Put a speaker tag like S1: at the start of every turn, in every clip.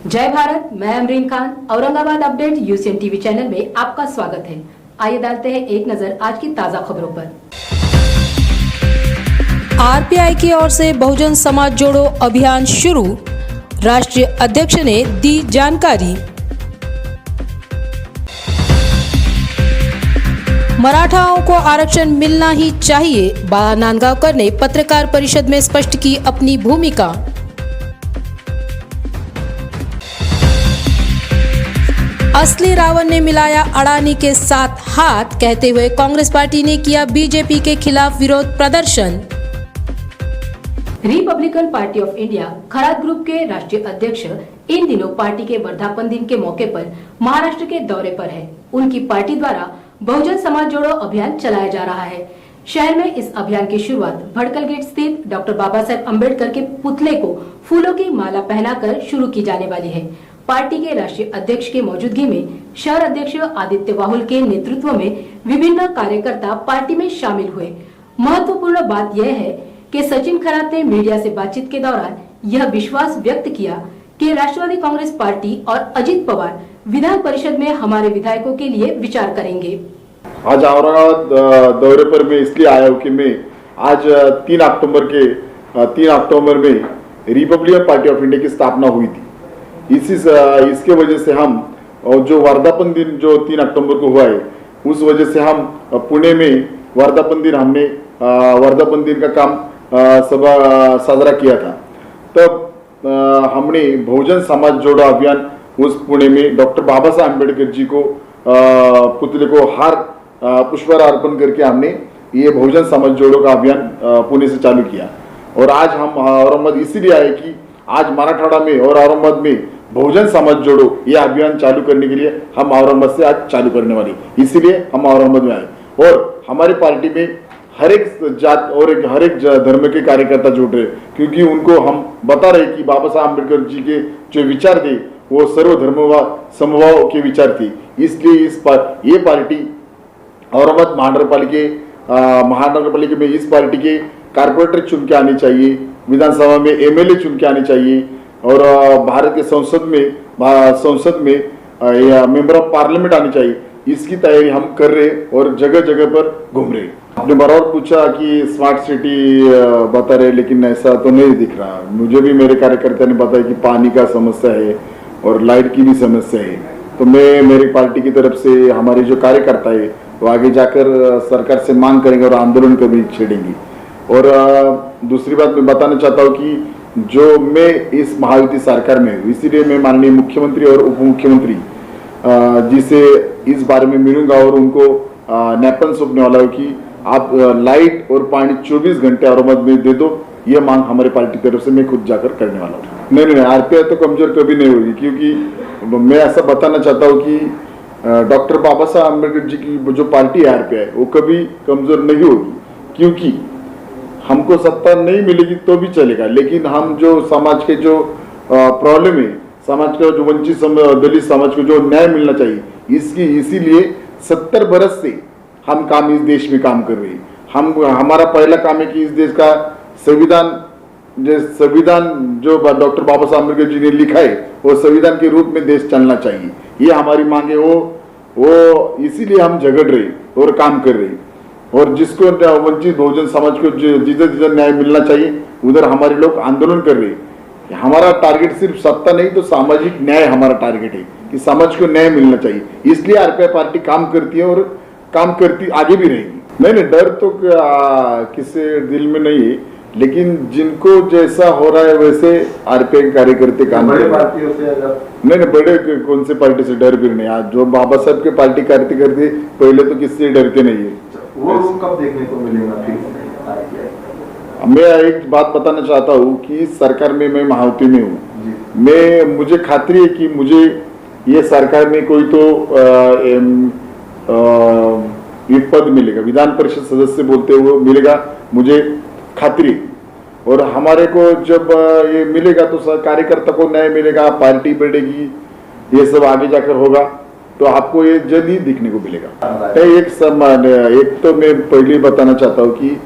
S1: जय भारत, मैं Amreen Khan. Aurangabad update UCN TV channel में आपका स्वागत है। आइए डालते हैं एक नजर आज की ताजा खबरों पर।
S2: आरपीआई की ओर से बहुजन समाज जोड़ो अभियान शुरू, राष्ट्रीय अध्यक्ष ने दी जानकारी। मराठाओं को आरक्षण मिलना ही चाहिए, बाला नांदगांवकर ने पत्रकार परिषद में स्पष्ट की अपनी भूमिका। असली रावण ने मिलाया अडानी के साथ हाथ, कहते हुए कांग्रेस पार्टी ने किया बीजेपी के खिलाफ विरोध प्रदर्शन।
S1: Republican party of India Kharat group के राष्ट्रीय अध्यक्ष इन दिनों पार्टी के वर्धापन दिन के मौके पर महाराष्ट्र के दौरे पर है। उनकी पार्टी द्वारा बहुजन समाज जोड़ो अभियान चलाया जा रहा है। शहर में इस अभियान की शुरुआत भड़कल गेट स्थित डॉक्टर बाबा साहेब अम्बेडकर के पुतले को फूलों की माला पहनाकर शुरू की जाने वाली है। पार्टी के राष्ट्रीय अध्यक्ष के मौजूदगी में शहर अध्यक्ष आदित्य वाहुल के नेतृत्व में विभिन्न कार्यकर्ता पार्टी में शामिल हुए। महत्वपूर्ण बात यह है कि सचिन खरात ने मीडिया से बातचीत के दौरान यह विश्वास व्यक्त किया कि राष्ट्रवादी कांग्रेस पार्टी और अजित पवार विधान परिषद में हमारे विधायकों के लिए विचार करेंगे।
S3: आज औरंगाबाद दौरे पर मैं इसलिए आया हूँ कि मैं आज 3 अक्टूबर में रिपब्लिकन पार्टी ऑफ इंडिया की स्थापना हुई थी। इसके वजह से हम जो वर्धापन दिन जो 3 अक्टूबर को हुआ है, उस वजह से हम पुणे में वर्धापन दिन का काम साजरा किया था। तब हमने बहुजन समाज जोड़ो अभियान उस पुणे में डॉक्टर बाबा साहेब अम्बेडकर जी को पुतले को हार पुष्प अर्पण करके हमने ये बहुजन समाज जोड़ो का अभियान पुणे से चालू किया। और आज हम औरंगाबाद इसीलिए आए कि आज मराठवाड़ा में और औरंगाबाद में बहुजन समाज जोड़ो ये अभियान चालू करने के लिए हम औरंगाबाद से आज चालू करने वाले, इसीलिए हम औरंगाबाद में आए। और हमारी पार्टी में हर एक जात और हर एक धर्म के कार्यकर्ता जुड़ रहे, क्योंकि उनको हम बता रहे कि बाबा साहब अम्बेडकर जी के जो विचार थे वो सर्वधर्म समभाव के विचार थे। इसलिए ये पार्टी औरंगाबाद महानगरपालिका में इस पार्टी के कारपोरेटर चुन के आने चाहिए, विधानसभा में एमएलए चुन के आने चाहिए, और भारत के संसद में मेंबर ऑफ पार्लियामेंट आनी चाहिए। इसकी तैयारी हम कर रहे और जगह जगह पर घूम रहे। आपने बराबर पूछा कि स्मार्ट सिटी बता रहे, लेकिन ऐसा तो नहीं दिख रहा। मुझे भी मेरे कार्यकर्ता ने बताया कि पानी का समस्या है और लाइट की भी समस्या है। तो मैं मेरी पार्टी की तरफ से हमारे जो कार्यकर्ता है वो आगे जाकर सरकार से मांग करेंगे और आंदोलन कर भी छेड़ेंगे। और दूसरी बात मैं बताना चाहता हूँ कि जो मैं इस महायुति सरकार में हूँ, इसीलिए मैं माननीय मुख्यमंत्री और उप मुख्यमंत्री जिसे इस बारे में मिलूंगा और उनको ज्ञापन सौंपने वाला हूँ कि आप लाइट और पानी 24 घंटे औरंगाबाद में दे दो। ये मांग हमारे पार्टी की तरफ से मैं खुद जाकर करने वाला हूँ। नहीं, आरपीआई तो कमजोर कभी नहीं होगी, क्योंकि मैं ऐसा बताना चाहता हूँ कि डॉक्टर बाबा साहब अम्बेडकर जी की जो पार्टी है आरपीआई, वो कभी कमजोर नहीं होगी। क्योंकि हमको सत्ता नहीं मिलेगी तो भी चलेगा, लेकिन हम जो समाज के जो प्रॉब्लम है, समाज का जो वंचित दलित समाज को जो न्याय मिलना चाहिए, इसीलिए 70 बरस से हम इस देश में काम कर रहे हैं। हमारा पहला काम है कि इस देश का संविधान जो डॉक्टर बाबा साहब अम्बेडकर जी ने लिखा है वो संविधान के रूप में देश चलना चाहिए। ये हमारी मांग है। वो इसीलिए हम झगड़ रहे और काम कर रहे, और जिसको वंचित बहुजन समाज को जिधर न्याय मिलना चाहिए उधर हमारे लोग आंदोलन कर रहे हैं। हमारा टारगेट सिर्फ सत्ता नहीं तो सामाजिक न्याय हमारा टारगेट है कि समाज को न्याय मिलना चाहिए। इसलिए आरपीआई पार्टी काम करती है और काम करती आगे भी रहेगी। नहीं, डर तो किसी दिल में नहीं है, लेकिन जिनको जैसा हो रहा है वैसे आरपीआई कार्यकर्ते काम कर रहे हैं। नहीं, बड़े कौन से पार्टी से डर भी नहीं। आज जो बाबा साहब के पार्टी करते पहले तो किससे डरते नहीं है।
S4: वो कब देखने को मिलेगा फिर?
S3: मैं एक बात बताना चाहता हूँ कि सरकार में मैं महायुति में हूँ। मुझे खात्री है कि मुझे ये सरकार में कोई तो ये पद मिलेगा, विधान परिषद सदस्य बोलते हुए मिलेगा, मुझे खात्री। और हमारे को जब ये मिलेगा तो कार्यकर्ता को न्याय मिलेगा, पार्टी बढ़ेगी, ये सब आगे जाकर होगा, तो आपको ये जल्द ही दिखने को मिलेगा। एक तो मैं पहले बताना चाहता हूँ कि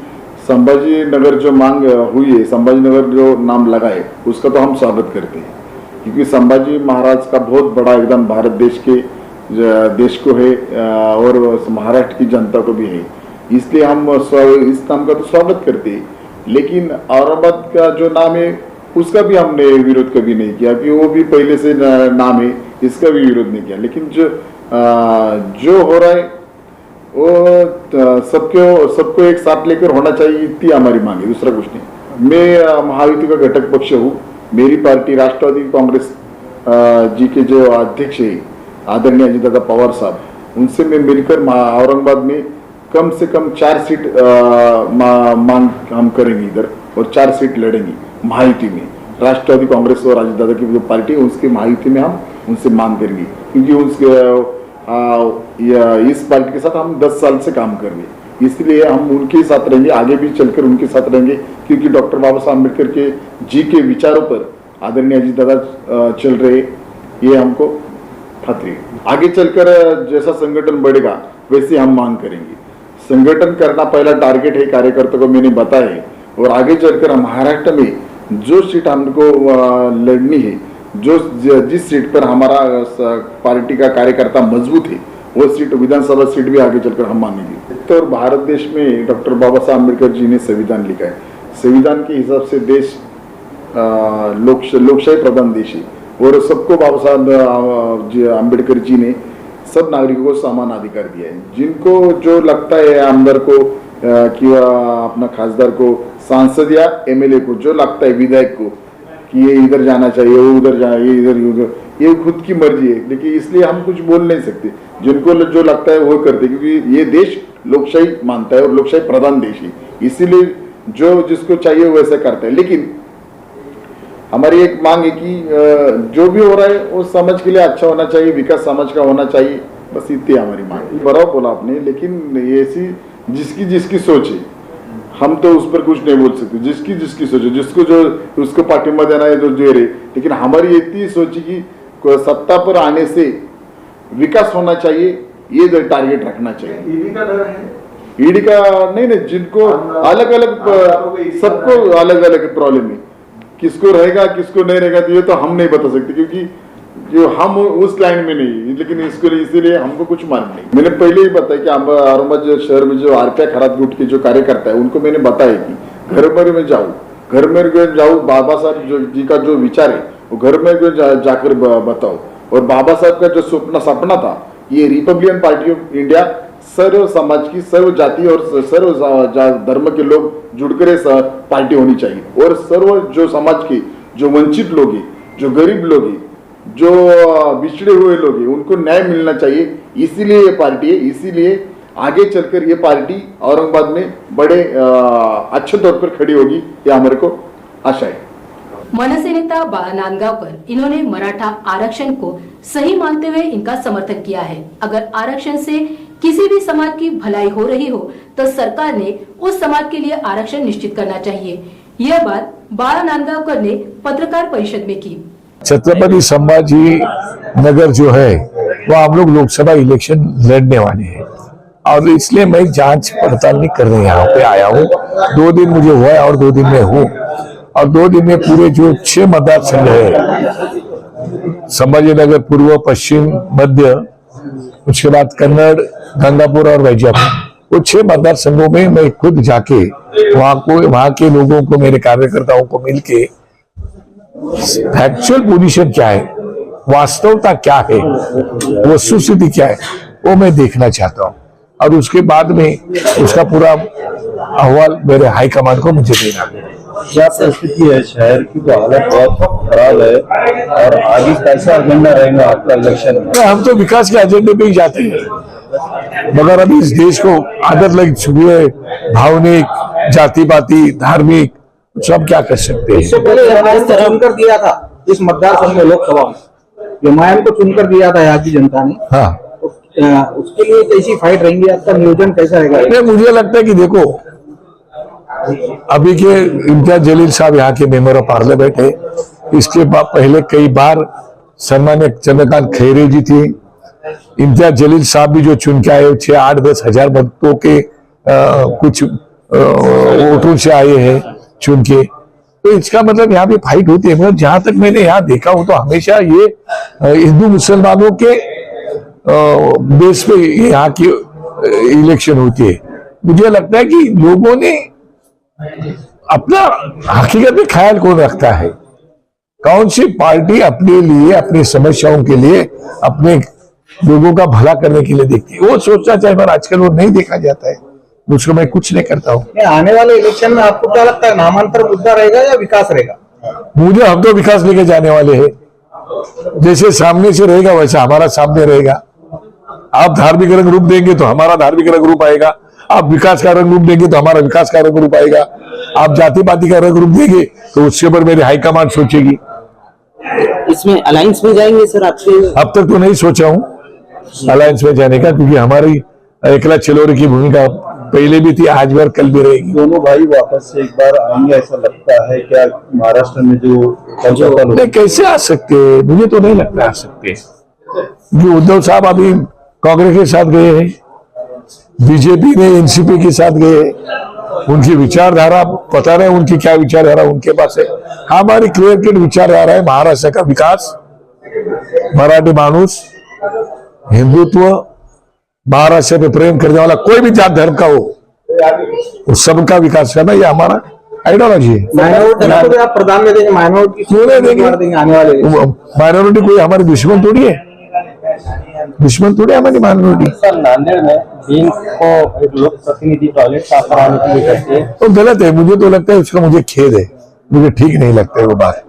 S3: संभाजी नगर जो मांग हुई है, संभाजी नगर जो नाम लगा है, उसका तो हम स्वागत करते हैं। क्योंकि संभाजी महाराज का बहुत बड़ा एकदम भारत देश को है और महाराष्ट्र की जनता को भी है, इसलिए हम इस नाम का तो स्वागत करते हैं। लेकिन औरंगाबाद का जो नाम है उसका भी हमने विरोध कभी नहीं किया, कि वो भी पहले से नाम है, इसका भी विरोध नहीं किया। लेकिन जो हो रहा है वो सबको एक साथ लेकर होना चाहिए, इतनी हमारी मांग है, दूसरा कुछ नहीं। मैं महायुति का घटक पक्ष हूँ। मेरी पार्टी राष्ट्रवादी कांग्रेस जी के जो अध्यक्ष है आदरणीय अजितदादा पवार साहब, उनसे मैं मिलकर औरंगाबाद में कम से कम 4 सीट मांग हम करेंगे इधर, और 4 सीट लड़ेंगे महायुति में। राष्ट्रवादी कांग्रेस और अजितदादा की जो पार्टी है उसके महायुति में हम उनसे मांग करेंगे, क्योंकि इस पार्टी के साथ हम 10 साल से काम कर रहे हैं, इसलिए हम उनके साथ रहेंगे, आगे भी चलकर उनके साथ रहेंगे। क्योंकि डॉक्टर बाबा साहब अम्बेडकर के जी के विचारों पर आदरणीय अजितदादा चल रहे, ये हमको खातिर है। आगे चलकर जैसा संगठन बढ़ेगा वैसे हम मांग करेंगे। संगठन करना पहला टारगेट है, कार्यकर्ता को मैंने बताया है। और आगे चलकर महाराष्ट्र में जो सीट हमको लड़नी है, जिस सीट पर हमारा पार्टी का कार्यकर्ता मजबूत है, वो सीट विधानसभा सीट भी आगे चलकर हम मांगेंगे। तो भारत देश में डॉक्टर बाबा साहब अम्बेडकर जी ने संविधान लिखा है। संविधान के हिसाब से देश लोकशाही प्रधान देश है, और सबको बाबा साहब अम्बेडकर जी ने सब नागरिकों को समान अधिकार दिया है। जिनको जो लगता है आमदार को कि अपना खासदार को, सांसद या एमएलए को जो लगता है, विधायक को, कि ये इधर जाना चाहिए, वो उधर जाए, ये इधर उधर, ये खुद की मर्जी है। लेकिन इसलिए हम कुछ बोल नहीं सकते, जिनको जो लगता है वो करते, क्योंकि ये देश लोकशाही मानता है और लोकशाही प्रधान देश है, इसीलिए जो जिसको चाहिए वैसा करता है। लेकिन हमारी एक मांग है कि जो भी हो रहा है वो समाज के लिए अच्छा होना चाहिए, विकास समाज का होना चाहिए, बस इतनी हमारी मांग है। बराबर बोला आपने, लेकिन ऐसी जिसकी सोच है, हम तो उस पर कुछ नहीं बोल सकते। जिसकी सोच है, जिसको जो उसको पार्टिंबा देना है जो दे रहे, लेकिन हमारी इतनी सोच है कि सत्ता पर आने से विकास होना चाहिए, ये टारगेट रखना चाहिए।
S4: ईडी का डर है?
S3: ईडी का नहीं, जिनको अलग अलग, सबको अलग अलग प्रॉब्लम है, किसको रहेगा किसको नहीं रहेगा तो ये तो हम नहीं बता सकते, क्योंकि जो हम उस लाइन में नहीं। लेकिन इसको इसीलिए हमको कुछ मालूम नहीं। मैंने पहले ही बताया कि औरंगाबाद शहर में जो आरपीआई खराब गुट के जो कार्यकर्ता है, उनको मैंने बताया कि घर में जाऊँ, बाबा साहब जी का जो विचार है वो घर में जाकर बताओ। और बाबा साहब का जो सपना था, ये रिपब्लिकन पार्टी ऑफ इंडिया सर्व समाज की, सर्व जाति और सर्व धर्म के लोग जुड़कर पार्टी होनी चाहिए, और सर्व जो समाज के जो वंचित लोग हैं, जो गरीब लोग हैं, जो बिछड़े हुए लोग हैं, उनको न्याय मिलना चाहिए। इसीलिए ये पार्टी है, इसीलिए आगे चलकर ये पार्टी औरंगाबाद में बड़े अच्छे तौर पर खड़ी होगी, ये हमारे को आशा है।
S1: मनसे नेता बाळा नांदगावकर, इन्होंने मराठा आरक्षण को सही मानते हुए इनका समर्थन किया है। अगर आरक्षण से किसी भी समाज की भलाई हो रही हो तो सरकार ने उस समाज के लिए आरक्षण निश्चित करना चाहिए। यह बात बाळा नांदगावकर ने पत्रकार परिषद में की।
S5: छत्रपति संभाजी नगर जो है वो हम लोग लोकसभा इलेक्शन लड़ने वाले हैं, और इसलिए मैं जांच पड़ताल नहीं करने यहाँ पे आया हूँ। 2 दिन मुझे हुआ है और 2 दिन में हूँ, और 2 दिन में पूरे जो 6 मतदार संघ है, संभाजी नगर, पूर्व, पश्चिम, मध्य, उसके बाद कन्नड़, गंगापुर और वैजापुर, वो 6 मतदार संघों में मैं खुद जाके वहां के लोगों को, मेरे कार्यकर्ताओं को मिलके फैक्चुअल पोजीशन क्या है, वास्तवता क्या है, वस्तुस्थिति क्या है, वो मैं देखना चाहता हूँ, और उसके बाद में उसका पूरा अहवाल मेरे हाईकमान को मुझे देना है।
S6: क्या परिस्थिति है शहर की? तो हालत बहुत खराब है, और आगे कैसा एजेंडा रहेगा आपका इलेक्शन में?
S5: हम तो विकास के एजेंडे पे ही जाते हैं, मगर अभी इस देश को आदत लग चुकी है, भावनिक, जाति पाति, धार्मिक, सब क्या कर सकते हैं।
S6: इससे पहले एमआईएम को चुनकर दिया था इस मतदार संघ में, लोकसभा में एमआईएम को चुनकर दिया था यहाँ की जनता ने।
S5: हाँ,
S6: तो उसके लिए कैसी फाइट रहेंगी, आपका नियोजन कैसा रहेगा?
S5: मुझे लगता है कि देखो, अभी के इम्तियाज जलील साहब यहाँ के मेंबर ऑफ पार्लियामेंट है, इसके पहले कई बार सम्मान्य चंद्रकांत खैरे जी थे, इम्तियाज जलील साहब भी जो चुन के आए 6, 8, 10 हजार भक्तों के कुछ वोटों से आए हैं चुन के। तो इसका मतलब यहाँ पे फाइट होती है। मतलब जहां तक मैंने यहाँ देखा हूं तो हमेशा ये हिंदू मुसलमानों के बेस पे यहाँ की इलेक्शन होती है। मुझे लगता है कि लोगों ने अपना हकीकत में ख्याल कौन रखता है, कौन सी पार्टी अपने लिए, अपनी समस्याओं के लिए, अपने लोगों का भला करने के लिए देखती है, वो सोचना चाहिए। पर आजकल वो नहीं देखा जाता है, उसको मैं कुछ नहीं करता हूँ।
S7: आने वाले इलेक्शन में आपको क्या लगता है, नामांतर मुद्दा रहेगा या विकास रहेगा?
S5: मुझे हम तो विकास लेके जाने वाले हैं। जैसे सामने से रहेगा वैसा हमारा सामने रहेगा। आप धार्मिक रंग रूप देंगे तो हमारा धार्मिक रंग रूप आएगा, आप विकास का रंग रूप देंगे तो हमारा विकास का रंग रूप आएगा, आप जाति पाति का रंग रूप देंगे तो उसके ऊपर मेरी हाईकमान सोचेगी।
S8: इसमें अलायंस में जाएंगे सर आपके?
S5: अब तक तो नहीं सोचा हूँ अलायंस में जाने का, क्योंकि हमारी एकला चिलोरी की भूमिका पहले भी थी, आज भी कल भी रहेगी।
S6: दोनों भाई वापस से एक बार आएंगे ऐसा लगता है क्या? महाराष्ट्र में जो
S5: नहीं, कैसे आ सकते? मुझे तो नहीं लगता आ सकते, क्योंकि उद्धव साहब अभी कांग्रेस के साथ गए हैं, बीजेपी ने एनसीपी के साथ गए हैं। उनकी विचारधारा पता नहीं उनकी क्या विचारधारा उनके पास है। हमारी क्लियर कट विचारधारा है महाराष्ट्र का विकास, मराठी मानुस, हिंदुत्व, महाराष्ट्र पे प्रेम करने वाला कोई भी जात धर्म का हो, उस सबका विकास करना ये हमारा आइडियोलॉजी है।
S7: माइनॉरिटी को आप प्राधान्य देंगे? माइनॉरिटी
S5: क्यों नहीं देंगे?
S7: आने वाले
S5: माइनॉरिटी कोई हमारी दुश्मन थोड़ी है, दुश्मन थोड़ी हमारी माइनॉरिटी।
S8: सर नांदेड़ में भीम को एक लोक प्रतिनिधि टॉयलेट साफ कराने के लिए कहते हैं,
S5: तो गलत है। मुझे तो लगता है उसका मुझे खेद है, मुझे ठीक नहीं लगता है वो बात।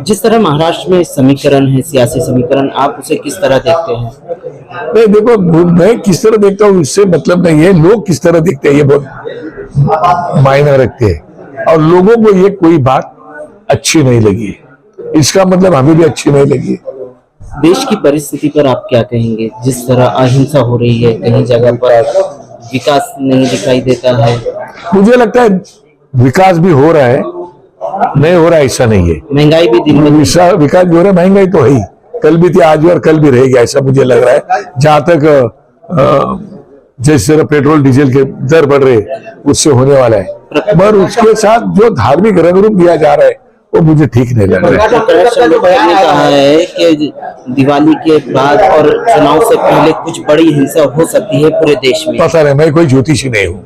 S8: जिस तरह महाराष्ट्र में समीकरण है, सियासी समीकरण, आप उसे किस तरह देखते हैं?
S5: नहीं देखो, मैं किस तरह देखता हूँ इससे मतलब नहीं है, लोग किस तरह देखते हैं ये बहुत मायने रखते हैं। और लोगों को ये कोई बात अच्छी नहीं लगी, इसका मतलब हमें भी अच्छी नहीं लगी।
S8: देश की परिस्थिति पर आप क्या कहेंगे? जिस तरह अहिंसा हो रही है, कहीं जगह पर विकास नहीं दिखाई देता है।
S5: मुझे लगता है विकास भी हो रहा है, नहीं हो रहा ऐसा नहीं है।
S8: महंगाई भी दिन में
S5: विकास भी हो रहा है, महंगाई तो है ही, कल भी थी आज भी और कल भी रहेगी ऐसा मुझे लग रहा है। जहां तक जिस तरह पेट्रोल डीजल के दर बढ़ रहे उससे होने वाला है, पर उसके साथ जो धार्मिक रंग रूप दिया जा रहा है वो मुझे ठीक नहीं लग रहा है।
S8: ने कहा है कि दिवाली के बाद और चुनाव से पहले कुछ बड़ी हिंसा हो सकती है पूरे देश में।
S5: पता नहीं, मैं कोई ज्योतिषी नहीं हूँ।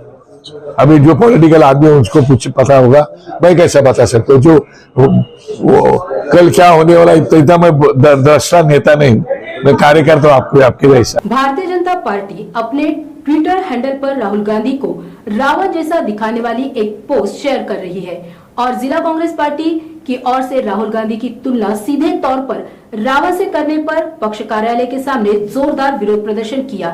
S5: अभी जो पॉलिटिकल आदमी है उसको कुछ पता होगा, मैं कैसे बता सकता हूँ? जो वो कल क्या होने वाला इतना मैं दृष्टा नेता नहीं, मैं कार्यकर्ता आपके जैसा।
S1: भारतीय जनता पार्टी अपने ट्विटर हैंडल पर राहुल गांधी को रावण जैसा दिखाने वाली एक पोस्ट शेयर कर रही है और जिला कांग्रेस पार्टी की ओर से राहुल गांधी की तुलना सीधे तौर पर रावण से करने पर पक्ष कार्यालय के सामने जोरदार विरोध प्रदर्शन किया।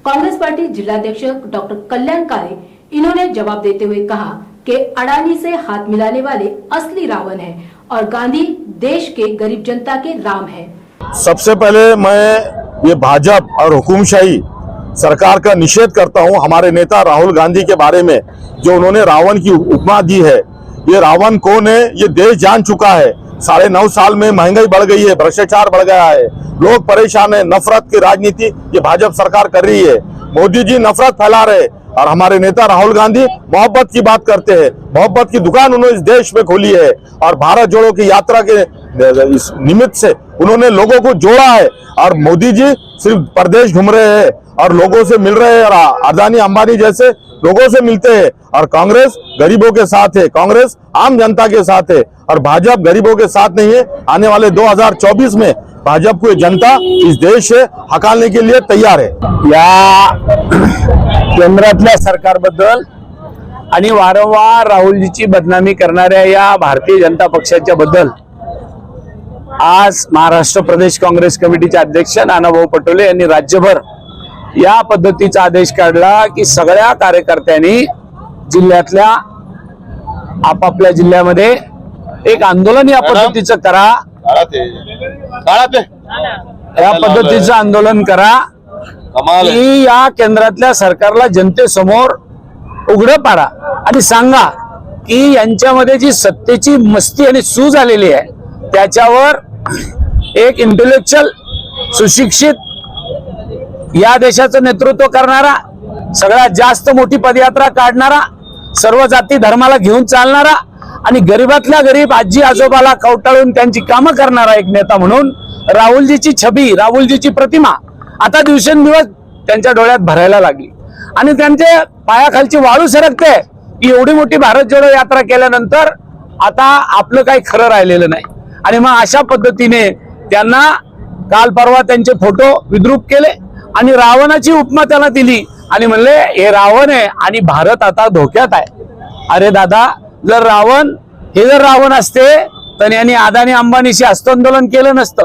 S1: कांग्रेस पार्टी जिलाध्यक्ष डॉक्टर कल्याण काले इन्होंने जवाब देते हुए कहा कि अडानी से हाथ मिलाने वाले असली रावण हैं और गांधी देश के गरीब जनता के राम हैं।
S9: सबसे पहले मैं ये भाजपा और हुकुमशाही सरकार का निषेध करता हूं। हमारे नेता राहुल गांधी के बारे में जो उन्होंने रावण की उपमा दी है, ये रावण कौन है ये देश जान चुका है। 9.5 साल में महंगाई बढ़ गई है, भ्रष्टाचार बढ़ गया है, लोग परेशान है, नफरत की राजनीति ये भाजपा सरकार कर रही है। मोदी जी नफरत फैला रहे और हमारे नेता राहुल गांधी मोहब्बत की बात करते हैं। मोहब्बत की दुकान उन्होंने इस देश में खोली है और भारत जोड़ो की यात्रा के इस निमित्त से उन्होंने लोगों को जोड़ा है। और मोदी जी सिर्फ प्रदेश घूम रहे हैं और लोगों से मिल रहे हैं और अडानी अंबानी जैसे लोगों से मिलते हैं। और कांग्रेस गरीबों के साथ है, कांग्रेस आम जनता के साथ है और भाजपा गरीबों के साथ नहीं है। आने वाले 2024 में भाजपा को जनता इस देश से हकालने के लिए तैयार है।
S10: या केंद्रातल्या सरकारबद्दल आणि वारंवार राहुलजीची बदनामी करणाऱ्या या भारतीय जनता पक्षाच्या बद्दल आज महाराष्ट्र प्रदेश काँग्रेस कमिटीचे अध्यक्ष नानाभाऊ पटोले यांनी राज्यभर या पद्धतीचा आदेश काढला की सगळ्या कार्यकर्त्यांनी जिल्ह्यातल्या आपापल्या जिल्ह्यामध्ये एक आंदोलन या पद्धतीचं करा, या पद्धतीचं आंदोलन करा की या केंद्रातल्या सरकारला जनतेसमोर उघडं पाडा आणि सांगा की यांच्यामध्ये जी सत्तेची मस्ती आणि सूज आलेली आहे त्याच्यावर एक इंटेलेक्च्युअल सुशिक्षित या देशाचं नेतृत्व करणारा, सगळ्यात जास्त मोठी पदयात्रा काढणारा, सर्व जाती धर्माला घेऊन चालणारा आणि गरीबातल्या गरीब आजी आजोबाला कवटाळून त्यांची कामं करणारा एक नेता म्हणून राहुलजीची छबी, राहुलजीची प्रतिमा आता दिवसेंदिवस त्यांच्या डोळ्यात भरायला लागली आणि त्यांच्या पायाखालची वाळू सरकते की एवढी मोठी भारत जोडो यात्रा केल्यानंतर आता आपलं काही खरं राहिलेलं नाही. आणि मग अशा पद्धतीने त्यांना काल परवा त्यांचे फोटो विद्रूप केले आणि रावणाची उपमा त्याला दिली आणि म्हणले हे रावण आहे आणि भारत आता धोक्यात आहे. अरे दादा, जर रावण असते तर यांनी अदानी अंबानीशी हस्तांदोलन केलं नसतं.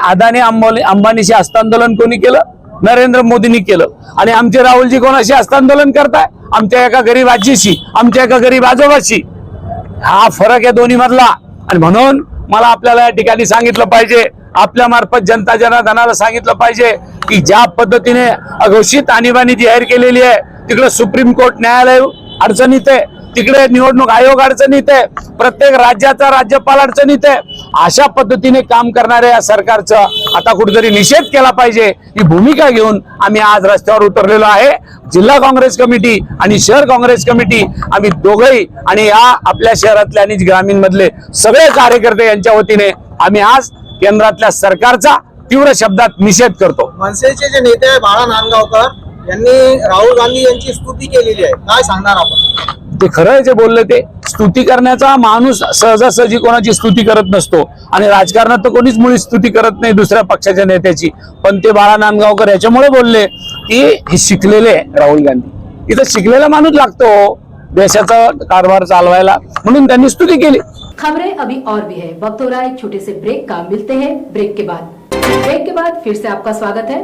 S10: अदानी अंबानीशी हस्तांदोलन कोणी केलं? नरेंद्र मोदींनी केलं. आणि आमचे राहुलजी कोणाशी हस्तांदोलन करताय? आमच्या एका गरीब आजीशी, आमच्या एका गरीब आजोबाशी. हा फरक आहे दोन्ही मधला. आणि म्हणून मला आपल्याला या ठिकाणी सांगितलं पाहिजे, आपल्या मार्फत जनता जनार्दनाला सांगितलं पाहिजे की ज्या पद्धतीने अघोषित आणीबाणी जाहीर केलेली आहे, तिकडे सुप्रीम कोर्ट न्यायालय अडचणीत आहे, तिकडे निवडणूक आयोग अडचणीत आहे, प्रत्येक राज्याचा राज्यपाल अडचणीत आहे. अशा पद्धतीने काम करणाऱ्या या सरकारचा आता कुठेतरी निषेध केला पाहिजे ही भूमिका घेऊन आम्ही आज रस्त्यावर उतरलेलो आहे. जिल्हा काँग्रेस कमिटी आणि शहर काँग्रेस कमिटी आम्ही दोघंही आणि या आपल्या शहरातल्या आणि ग्रामीण मधले सगळे कार्यकर्ते यांच्या वतीने आम्ही आज केंद्रातल्या सरकारचा तीव्र शब्दात निषेध करतो.
S7: मनसेचे जे नेते आहे बाळा नांदगावकर यांनी राहुल गांधी यांची स्तुती केलेली आहे, काय सांगणार आपण?
S10: ते खरं आहे जे बोलले ते. स्तुती करण्याचा माणूस सहजासहजी कोणाची स्तुती करत नसतो आणि राजकारणात तर कोणीच मुळी स्तुती करत नाही दुसऱ्या पक्षाच्या नेत्याची. पण ते बाळा नांदगावकर याच्यामुळे बोलले की हे शिकलेले राहुल गांधी, इथं शिकलेला माणूस लागतो देशाचा कारभार चालवायला, म्हणून त्यांनी स्तुती केली.
S1: खबरें अभी और भी है, वक्त हो रहा है एक छोटे से ब्रेक का। मिलते हैं ब्रेक के बाद फिर से आपका स्वागत है।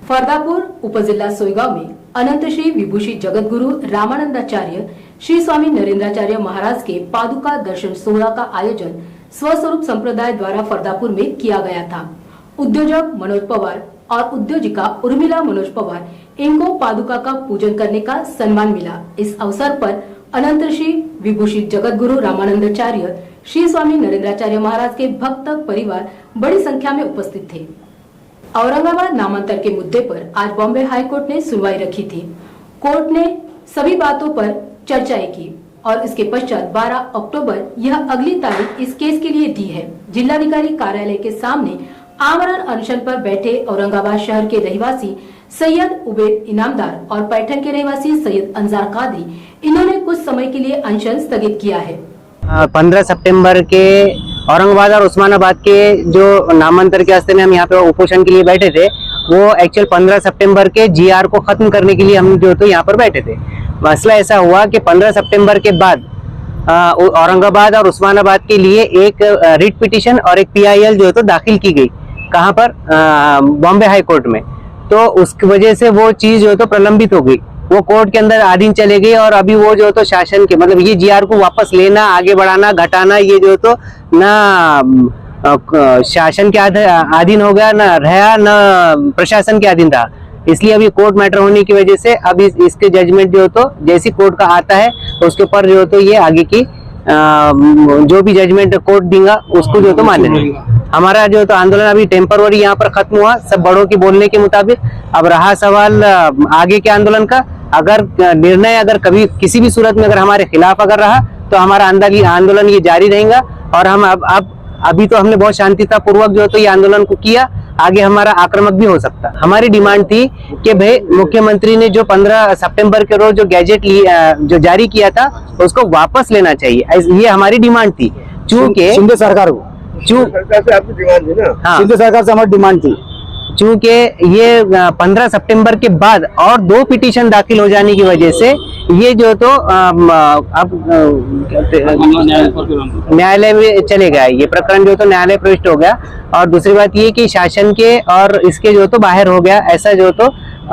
S1: फरदापुर उपजिला सोईगांव में अनंत श्री विभूषित जगतगुरु रामानंदाचार्य श्री स्वामी नरेंद्राचार्य महाराज के पादुका दर्शन सोहला का आयोजन स्वस्वरूप संप्रदाय द्वारा फरदापुर में किया गया था। उद्योजक मनोज पवार और उद्योजिका उर्मिला मनोज पवार, इनको पादुका का पूजन करने का सम्मान मिला। इस अवसर पर अनंत श्री विभूषित जगतगुरु रामानंदाचार्य श्री स्वामी नरेंद्राचार्य महाराज के भक्त परिवार बड़ी संख्या में उपस्थित थे। औरंगाबाद नामांतर के मुद्दे पर आज बॉम्बे हाई कोर्ट ने सुनवाई रखी थी। कोर्ट ने सभी बातों पर चर्चाएं की और इसके पश्चात 12 अक्टूबर यह अगली तारीख इस केस के लिए दी है। जिलाधिकारी कार्यालय के सामने आमरण अनशन पर बैठे औरंगाबाद शहर के रहवासी सैयद उबैद इनामदार और पैठण के रहवासी सैयद अंजार कादरी, इन्होंने कुछ समय के लिए अनशन स्थगित किया है।
S11: 15 सितंबर के औरंगाबाद और उस्मानाबाद के जो नामांतर के वास्ते में हम यहाँ पे उपोषण के लिए बैठे थे, वो एक्चुअल 15 सितंबर के जीआर को खत्म करने के लिए हम जो तो यहाँ पर बैठे थे। मसला ऐसा हुआ कि 15 सितंबर के बाद औरंगाबाद और उस्मानाबाद के लिए एक रिट पिटीशन और एक पीआईएल जो है तो दाखिल की गई। कहाँ पर? बॉम्बे हाई कोर्ट में। तो उसकी वजह से वो चीज जो है तो प्रलंबित हो गई, वो कोर्ट के अंदर अधीन चले गई और अभी वो जो है तो शासन के मतलब ये जीआर को वापस लेना, आगे बढ़ाना, घटाना, ये जो है तो ना शासन के अधीन हो गया, ना रहा, ना प्रशासन के अधीन रहा। इसलिए अभी कोर्ट मैटर होने की वजह से अभी इसके जजमेंट जो तो जैसी कोर्ट का आता है तो उसके ऊपर जो तो ये आगे की जो भी जजमेंट कोर्ट देगा उसको जो तो मान्य रहेगा। हमारा जो तो आंदोलन अभी टेम्पररी यहाँ पर खत्म हुआ सब बड़ों के बोलने के मुताबिक। अब रहा सवाल आगे के आंदोलन का, अगर निर्णय अगर कभी किसी भी सूरत में अगर हमारे खिलाफ अगर रहा तो हमारा आंदोलन ये जारी रहेगा। और हम अब अभी तो हमने बहुत शांतिता पूर्वक जो तो ये आंदोलन को किया, आगे हमारा आक्रामक भी हो सकता। हमारी डिमांड थी कि भाई मुख्यमंत्री ने जो 15 सितंबर के रोज जो गैजेट जो जारी किया था उसको वापस लेना चाहिए, ये हमारी डिमांड थी। चूंकि
S7: शिंदे सरकार को
S11: सरकार से आपकी डिमांड थी ना? हाँ,
S7: शिंदे सरकार से हमारी डिमांड थी।
S11: चूंकि ये 15 सितंबर के बाद और 2 पिटीशन दाखिल हो जाने की वजह से ये जो तो अब न्यायालय में चले गया, ये प्रकरण जो तो न्यायालय प्रविष्ट हो गया। और दूसरी बात ये कि शासन के और इसके जो तो बाहर हो गया, ऐसा जो तो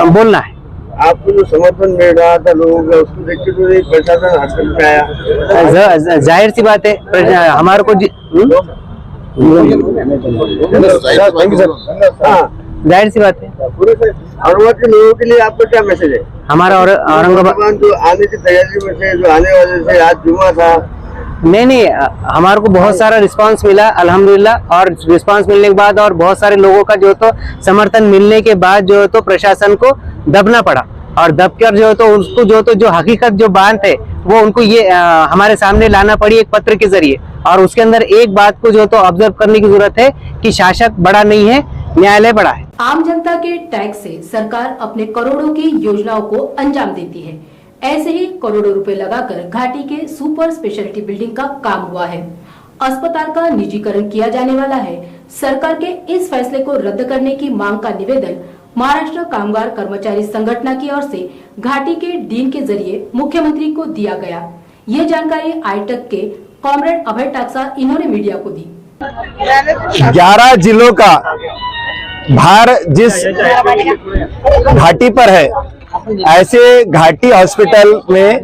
S11: बोलना है।
S6: आपको जो समर्थन मिल रहा था लोगों का उसको देख के तो प्रशासन हस्तक्षेप में आया।
S11: जाहिर सी बात है हमारे को जाहिर सी बात है।
S6: औरंगाबाद के लोगों के लिए आपका क्या मैसेज है?
S11: हमारा औरंगाबाद
S6: जो आने की तैयारी में से जो आने वाले से आज जुमा था,
S11: नहीं हमारे को बहुत सारा रिस्पांस मिला अल्हम्दुलिल्लाह। और रिस्पांस मिलने के बाद और बहुत सारे लोगों का जो तो समर्थन मिलने के बाद जो तो प्रशासन को दबना पड़ा। और दबकर जो तो उसको जो हकीकत जो बात है वो उनको ये हमारे सामने लाना पड़ी एक पत्र के जरिए। और उसके अंदर एक बात को जो तो ऑब्जर्व करने की जरूरत है कि शासक बड़ा नहीं है, न्यायालय बड़ा है।
S1: आम जनता के टैक्स से सरकार अपने करोड़ों की योजनाओं को अंजाम देती है। ऐसे ही करोड़ों रुपए लगाकर घाटी के सुपर स्पेशलिटी बिल्डिंग का काम हुआ है। अस्पताल का निजीकरण किया जाने वाला है। सरकार के इस फैसले को रद्द करने की मांग का निवेदन महाराष्ट्र कामगार कर्मचारी संगठन की ओर से घाटी के डीन के जरिए मुख्यमंत्री को दिया गया। ये जानकारी आईटक के कॉमरेड अभय टाकसार इन्होंने मीडिया को दी।
S10: 11 जिलों का भार जिस घाटी पर है, ऐसे घाटी हॉस्पिटल में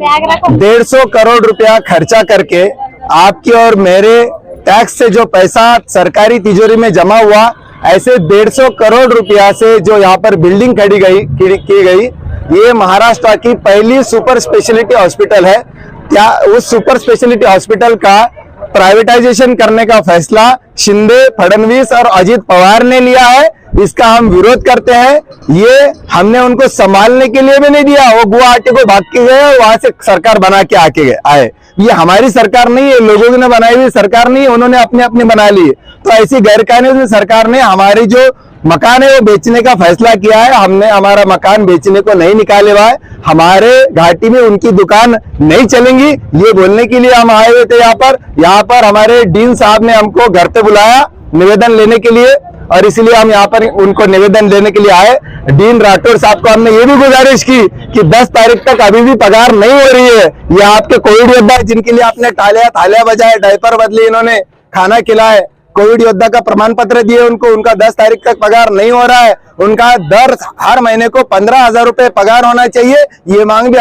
S10: 150 करोड़ रुपया खर्चा करके आपकी और मेरे टैक्स से जो पैसा सरकारी तिजोरी में जमा हुआ, ऐसे 150 करोड़ रुपया से जो यहाँ पर बिल्डिंग की गई, ये महाराष्ट्र की पहली सुपर स्पेशलिटी हॉस्पिटल है। क्या उस सुपर स्पेशलिटी हॉस्पिटल का प्राइवेटाइजेशन करने का फैसला शिंदे, फडणवीस और अजित पवार ने लिया है। इसका हम विरोध करते हैं। ये हमने उनको संभालने के लिए भी नहीं दिया, वो गुवाहाटी को भाग के गए और वहां से सरकार बना के आए। ये हमारी सरकार नहीं है, लोगों ने बनाई हुई सरकार नहीं है, उन्होंने अपनी बना ली है। तो ऐसी गैरकानूनी सरकार ने हमारी जो मकान है वो बेचने का फैसला किया है। हमने हमारा मकान बेचने को नहीं निकाले हुआ है। हमारे घाटी में उनकी दुकान नहीं चलेंगी, ये बोलने के लिए हम आए हुए थे। यहाँ पर हमारे डीन साहब ने हमको घर पे बुलाया निवेदन लेने के लिए, और इसलिए हम यहाँ पर उनको निवेदन लेने के लिए आए। डीन राठौर साहब को हमने ये भी गुजारिश की कि 10 तारीख तक अभी भी पगार नहीं हो रही है। ये आपके कोविड योद्धा जिनके लिए आपने थालियां बजाए, डायपर बदले, इन्होंने खाना खिलाए, कोविड योद्धा का प्रमाण पत्र दिए उनको, उनका 10 तारीख तक पगार नहीं हो रहा है। उनका हर महीने को 15,000 रुपए पगार होना चाहिए। ये मांग भी